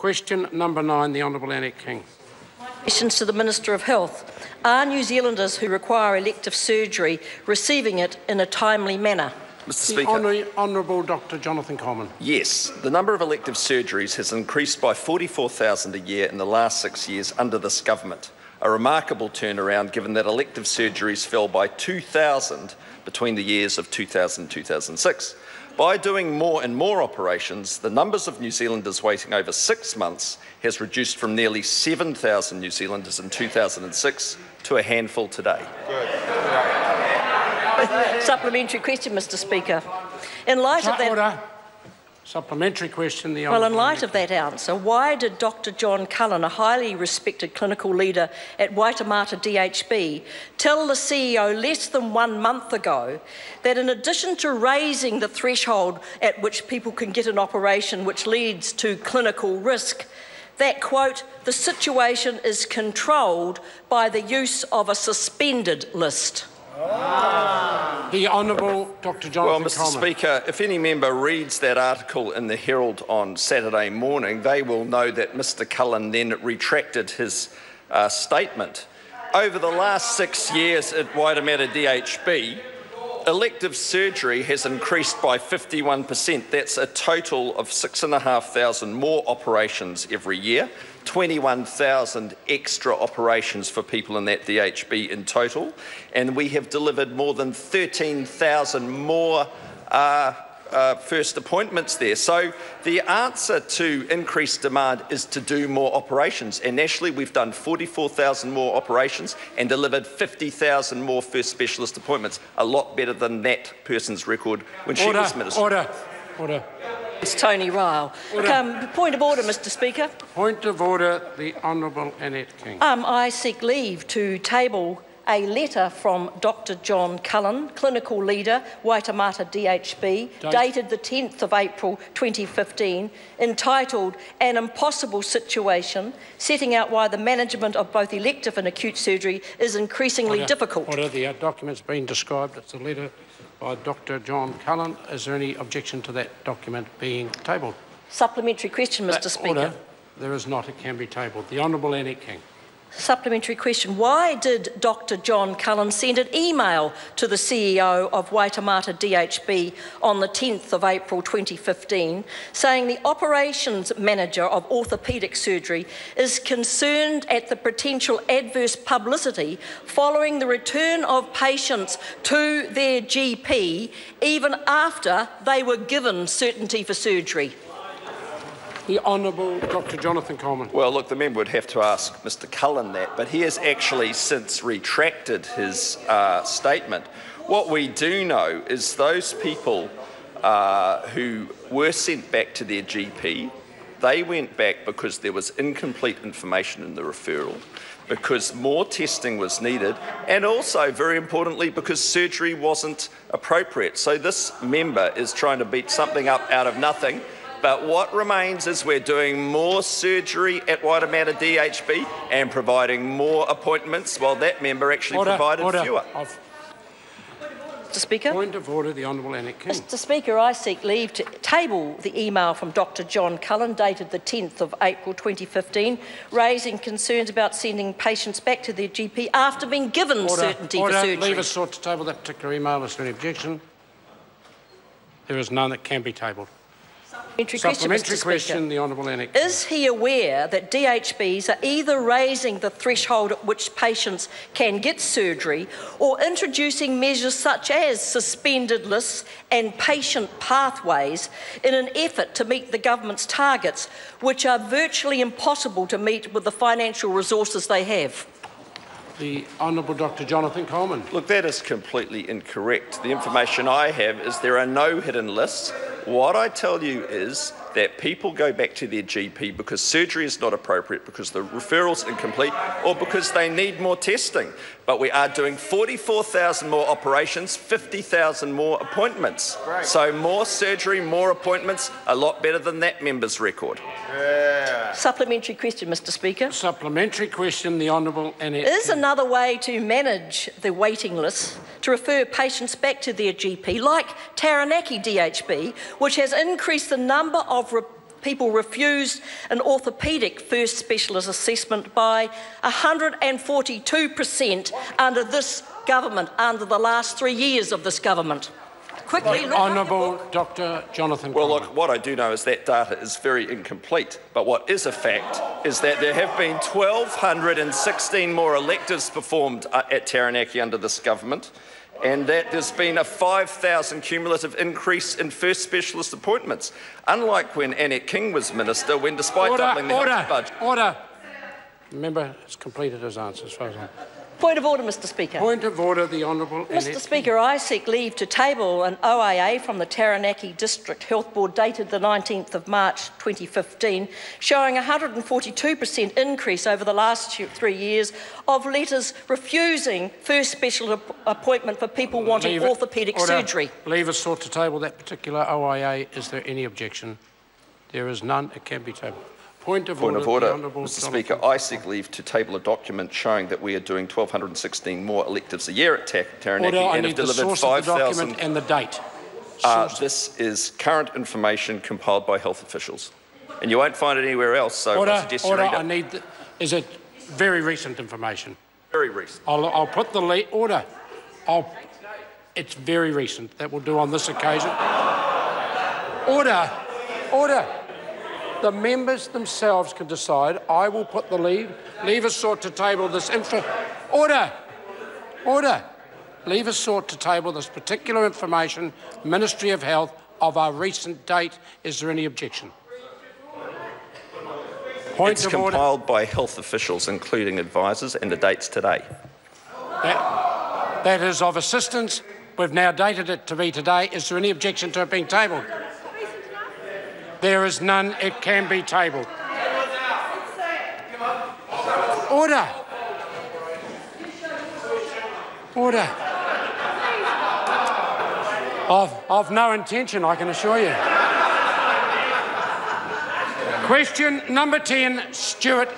Question number 9, the Honourable Annette King. Questions to the Minister of Health. Are New Zealanders who require elective surgery receiving it in a timely manner? Mr Speaker. The Honourable Dr Jonathan Coleman. Yes, the number of elective surgeries has increased by 44,000 a year in the last 6 years under this government. A remarkable turnaround given that elective surgeries fell by 2,000 between the years of 2000 and 2006. By doing more and more operations, the numbers of New Zealanders waiting over 6 months has reduced from nearly 7,000 New Zealanders in 2006 to a handful today. Supplementary question, Mr Speaker. In light of that... Order. Supplementary question, the Well, in light of that answer, why did Dr John Cullen, a highly respected clinical leader at Waitemata DHB, tell the CEO less than 1 month ago that in addition to raising the threshold at which people can get an operation which leads to clinical risk, that, quote, the situation is controlled by the use of a suspended list? The Honourable Dr Jonathan Well, Mr Coleman. Speaker, if any member reads that article in the Herald on Saturday morning, they will know that Mr Cullen then retracted his statement. Over the last 6 years at Waitemata DHB, elective surgery has increased by 51%. That's a total of 6,500 more operations every year, 21,000 extra operations for people in that DHB in total, and we have delivered more than 13,000 more first appointments there. So the answer to increased demand is to do more operations, and nationally we've done 44,000 more operations and delivered 50,000 more first specialist appointments, a lot better than that person's record when she was Minister. Order. It's Tony Ryle. Point of order, Mr Speaker. Point of order, the Honourable Annette King. I seek leave to table a letter from Dr John Cullen, clinical leader, Waitemata DHB, dated the 10th of April 2015, entitled An Impossible Situation, setting out why the management of both elective and acute surgery is increasingly difficult. Order. The document's been described. It's a letter by Dr John Cullen. Is there any objection to that document being tabled? Supplementary question, Mr Speaker. Order. There is not. It can be tabled. The Honourable Annette King. Supplementary question. Why did Dr John Cullen send an email to the CEO of Waitemata DHB on the 10th of April 2015 saying the operations manager of orthopaedic surgery is concerned at the potential adverse publicity following the return of patients to their GP even after they were given certainty for surgery? The Honourable Dr Jonathan Coleman. Well, look, the member would have to ask Mr Cullen that, but he has actually since retracted his statement. What we do know is those people who were sent back to their GP, they went back because there was incomplete information in the referral, because more testing was needed, and also, very importantly, because surgery wasn't appropriate. So this member is trying to beat something up out of nothing. But what remains is we're doing more surgery at Waitemata DHB and providing more appointments, while that member actually provided fewer. Mr Speaker. Point of order, the Honourable Annette King. Mr Speaker, I seek leave to table the email from Dr John Cullen dated the 10th of April 2015 raising concerns about sending patients back to their GP after being given certainty for surgery. Leave us sought to table that particular email. Is there any objection? There is none that can be tabled. Supplementary question, the Honourable Annette King. Is he aware that DHBs are either raising the threshold at which patients can get surgery or introducing measures such as suspended lists and patient pathways in an effort to meet the government's targets, which are virtually impossible to meet with the financial resources they have? The Honourable Dr Jonathan Coleman. Look, that is completely incorrect. The information I have is there are no hidden lists. What I tell you is that people go back to their GP because surgery is not appropriate, because the referral's incomplete, or because they need more testing. But we are doing 44,000 more operations, 50,000 more appointments. Great. So more surgery, more appointments, a lot better than that member's record. Yeah. Supplementary question, Mr Speaker. Supplementary question, the Honourable Annette. Is another way to manage the waiting list to refer patients back to their GP, like Taranaki DHB, which has increased the number of people refused an orthopaedic first specialist assessment by 142% under this government, under the last 3 years of this government. Quickly, Honourable Dr. Jonathan Well, Coleman. look, what I do know is that data is very incomplete, but what is a fact is that there have been 1,216 more electives performed at Taranaki under this government, and that there's been a 5,000 cumulative increase in first specialist appointments, unlike when Annette King was minister, when despite doubling the health budget... Order! The member has completed his answer as far as I'm... Point of order, Mr Speaker. Point of order, the Honourable Annette. Mr Speaker, I seek leave to table an OIA from the Taranaki District Health Board dated the 19th of March 2015, showing a 142% increase over the last 3 years of letters refusing first special appointment for people wanting orthopaedic surgery. Leave us sought to table that particular OIA. Is there any objection? There is none. It can be tabled. Point of order, Mr Speaker. I seek leave to table a document showing that we are doing 1,216 more electives a year at Taranaki and have delivered 5,000. And the date. This is current information compiled by health officials, and you won't find it anywhere else. So I suggest you read it. Is it very recent information? Very recent. I'll put the order. It's very recent. That will do on this occasion. Order. The members themselves can decide. I will put the leave us sought to table this Order. Leave us sought to table this particular information, Ministry of Health, of our recent date. Is there any objection? It's compiled by health officials, including advisors, and the date's today. That is of assistance. We've now dated it to be today. Is there any objection to it being tabled? There is none. It can be tabled. Order. Of no intention, I can assure you. Question number 10, Stuart.